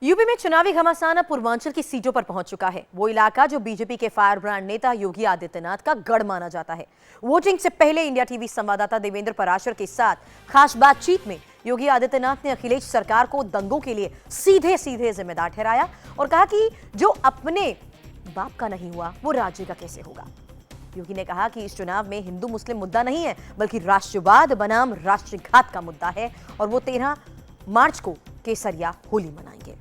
UP में चुनावी घमासान अब पूर्वांचल की सीटों पर पहुंच चुका है। वो इलाका जो बीजेपी के फायर ब्रांड नेता योगी आदित्यनाथ का गढ़ माना जाता है। वोटिंग से पहले इंडिया टीवी संवाददाता देवेंद्र पराशर के साथ खास बातचीत में योगी आदित्यनाथ ने अखिलेश सरकार को दंगों के लिए सीधे सीधे जिम्मेदार ठहराया और कहा कि जो अपने बाप का नहीं हुआ वो राज्य का कैसे होगा। योगी ने कहा कि इस चुनाव में हिंदू मुस्लिम मुद्दा नहीं है, बल्कि राष्ट्रवाद बनाम राष्ट्रघात का मुद्दा है और वो 13 मार्च को केसरिया होली मनाएंगे।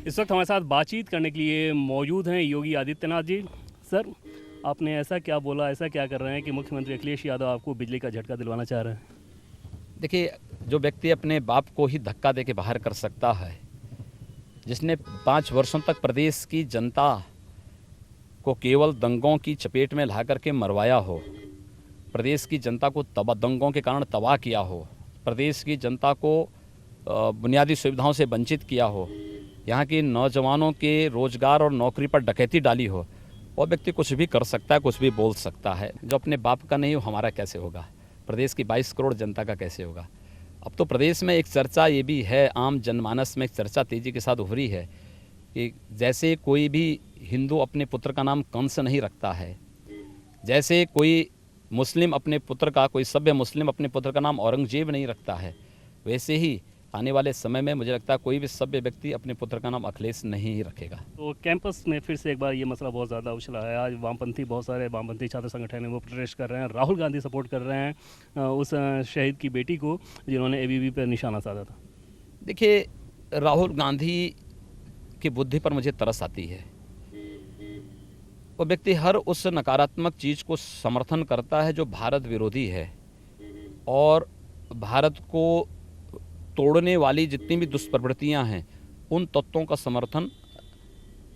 इस वक्त हमारे साथ बातचीत करने के लिए मौजूद हैं योगी आदित्यनाथ जी। सर, आपने ऐसा क्या बोला, ऐसा क्या कर रहे हैं कि मुख्यमंत्री अखिलेश यादव आपको बिजली का झटका दिलवाना चाह रहे हैं? देखिए, जो व्यक्ति अपने बाप को ही धक्का देके बाहर कर सकता है, जिसने 5 वर्षों तक प्रदेश की जनता को केवल दंगों की चपेट में ला करके मरवाया हो, प्रदेश की जनता को दंगों के कारण तबाह किया हो, प्रदेश की जनता को बुनियादी सुविधाओं से वंचित किया हो, यहाँ के नौजवानों के रोजगार और नौकरी पर डकैती डाली हो, वो व्यक्ति कुछ भी कर सकता है, कुछ भी बोल सकता है। जो अपने बाप का नहीं हो हमारा कैसे होगा, प्रदेश की 22 करोड़ जनता का कैसे होगा। अब तो प्रदेश में एक चर्चा ये भी है, आम जनमानस में एक चर्चा तेज़ी के साथ उभरी है कि जैसे कोई भी हिंदू अपने पुत्र का नाम कंस नहीं रखता है, जैसे कोई मुस्लिम अपने पुत्र का, कोई सभ्य मुस्लिम अपने पुत्र का नाम औरंगजेब नहीं रखता है, वैसे ही आने वाले समय में मुझे लगता है कोई भी सभ्य व्यक्ति अपने पुत्र का नाम अखिलेश नहीं ही रखेगा। तो कैंपस में फिर से एक बार ये मसला बहुत ज़्यादा उछला है। आज बहुत सारे वामपंथी छात्र संगठन है वो प्रोटेस्ट कर रहे हैं, राहुल गांधी सपोर्ट कर रहे हैं उस शहीद की बेटी को जिन्होंने एबीवी पर निशाना साधा था। देखिए, राहुल गांधी की बुद्धि पर मुझे तरस आती है। वो व्यक्ति हर उस नकारात्मक चीज़ को समर्थन करता है जो भारत विरोधी है, और भारत को तोड़ने वाली जितनी भी दुष्प्रवृत्तियां हैं उन तत्वों का समर्थन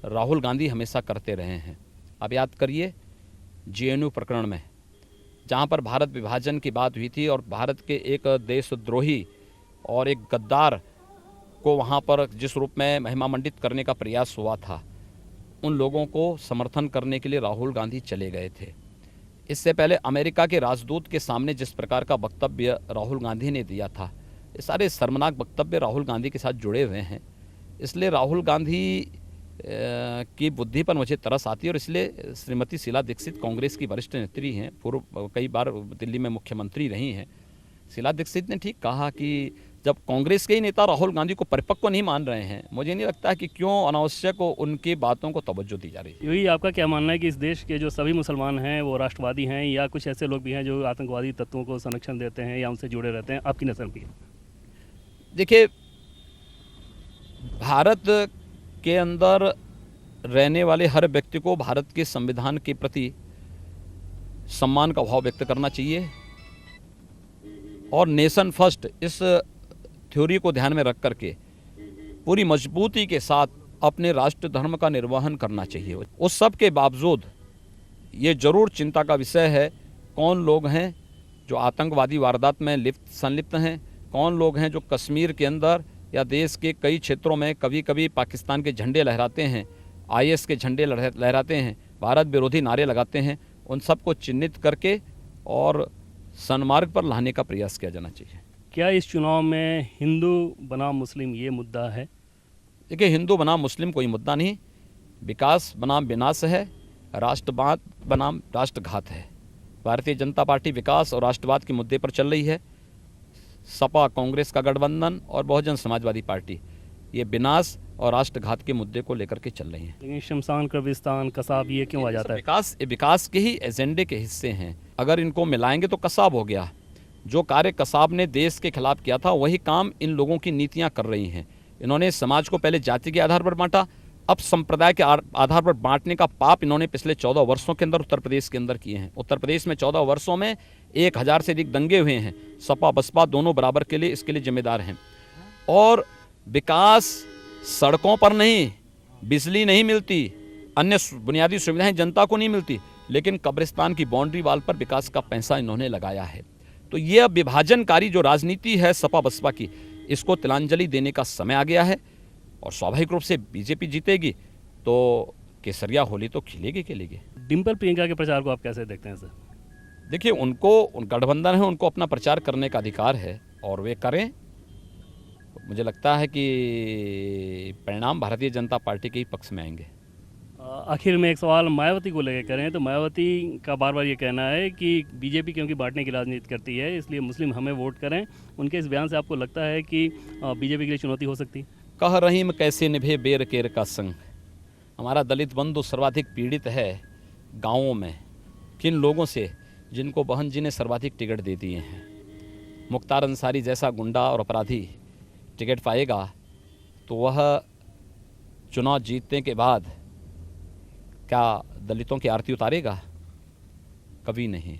राहुल गांधी हमेशा करते रहे हैं। अब याद करिए जेएनयू प्रकरण में, जहां पर भारत विभाजन की बात हुई थी और भारत के एक देशद्रोही और एक गद्दार को वहां पर जिस रूप में महिमा मंडित करने का प्रयास हुआ था, उन लोगों को समर्थन करने के लिए राहुल गांधी चले गए थे। इससे पहले अमेरिका के राजदूत के सामने जिस प्रकार का वक्तव्य राहुल गांधी ने दिया था, ये सारे शर्मनाक वक्तव्य राहुल गांधी के साथ जुड़े हुए हैं। इसलिए राहुल गांधी की बुद्धि पर मुझे तरस आती है, और इसलिए श्रीमती शीला दीक्षित कांग्रेस की वरिष्ठ नेत्री हैं, पूर्व कई बार दिल्ली में मुख्यमंत्री रही हैं। शीला दीक्षित ने ठीक कहा कि जब कांग्रेस के ही नेता राहुल गांधी को परिपक्व नहीं मान रहे हैं, मुझे नहीं लगता कि क्यों अनावश्यक उनकी बातों को तवज्जो दी जा रही है। यही आपका क्या मानना है कि इस देश के जो सभी मुसलमान हैं वो राष्ट्रवादी हैं, या कुछ ऐसे लोग भी हैं जो आतंकवादी तत्वों को संरक्षण देते हैं या उनसे जुड़े रहते हैं? आपकी नज़र में? देखिए, भारत के अंदर रहने वाले हर व्यक्ति को भारत के संविधान के प्रति सम्मान का भाव व्यक्त करना चाहिए, और नेशन फर्स्ट इस थ्योरी को ध्यान में रख करके पूरी मजबूती के साथ अपने राष्ट्र धर्म का निर्वहन करना चाहिए। उस सब के बावजूद ये जरूर चिंता का विषय है कौन लोग हैं जो आतंकवादी वारदात में संलिप्त हैं, कौन लोग हैं जो कश्मीर के अंदर या देश के कई क्षेत्रों में कभी कभी पाकिस्तान के झंडे लहराते हैं, आईएस के झंडे लहराते हैं, भारत विरोधी नारे लगाते हैं। उन सबको चिन्हित करके और सन्मार्ग पर लाने का प्रयास किया जाना चाहिए। क्या इस चुनाव में हिंदू बनाम मुस्लिम ये मुद्दा है? देखिए, हिंदू बनाम मुस्लिम कोई मुद्दा नहीं, विकास बनाम विनाश है, राष्ट्रवाद बनाम राष्ट्रघात है। भारतीय जनता पार्टी विकास और राष्ट्रवाद के मुद्दे पर चल रही है। सपा कांग्रेस का गठबंधन और बहुजन समाजवादी पार्टी ये विनाश और राष्ट्रघात के मुद्दे को लेकर के चल रही हैं। लेकिन शमशान, कब्रिस्तान, कसाब ये क्यों आ जाता है? विकास के ही एजेंडे के हिस्से हैं। अगर इनको मिलाएंगे तो कसाब हो गया। जो कार्य कसाब ने देश के खिलाफ किया था वही काम इन लोगों की नीतियां कर रही हैं। इन्होंने समाज को पहले जाति के आधार पर बांटा, अब संप्रदाय के आधार पर बांटने का पाप इन्होंने पिछले 14 वर्षों के अंदर उत्तर प्रदेश के अंदर किए हैं। उत्तर प्रदेश में 14 वर्षों में 1000 से अधिक दंगे हुए हैं। सपा बसपा दोनों बराबर के लिए इसके लिए जिम्मेदार हैं। और विकास सड़कों पर नहीं, बिजली नहीं मिलती, अन्य बुनियादी सुविधाएं जनता को नहीं मिलती, लेकिन कब्रिस्तान की बाउंड्री वाल पर विकास का पैसा इन्होंने लगाया है। तो यह विभाजनकारी जो राजनीति है सपा बसपा की, इसको तिलांजलि देने का समय आ गया है, और स्वाभाविक रूप से बीजेपी जीतेगी तो केसरिया होली तो खिलेगी। डिम्पल प्रियंका के प्रचार को आप कैसे देखते हैं सर? देखिए, उनको गठबंधन है, उनको अपना प्रचार करने का अधिकार है और वे करें। मुझे लगता है कि परिणाम भारतीय जनता पार्टी के ही पक्ष में आएंगे। आखिर में एक सवाल मायावती को लेकर करें तो मायावती का बार बार ये कहना है कि बीजेपी क्योंकि बांटने की राजनीति करती है इसलिए मुस्लिम हमें वोट करें। उनके इस बयान से आपको लगता है कि बीजेपी के लिए चुनौती हो सकती है? कह रहीम कैसे निभे बेर केर का संग। हमारा दलित बंधु सर्वाधिक पीड़ित है गाँवों में किन लोगों से, जिनको बहन जी ने सर्वाधिक टिकट दे दिए हैं। मुख्तार अंसारी जैसा गुंडा और अपराधी टिकट पाएगा तो वह चुनाव जीतने के बाद क्या दलितों की आरती उतारेगा? कभी नहीं।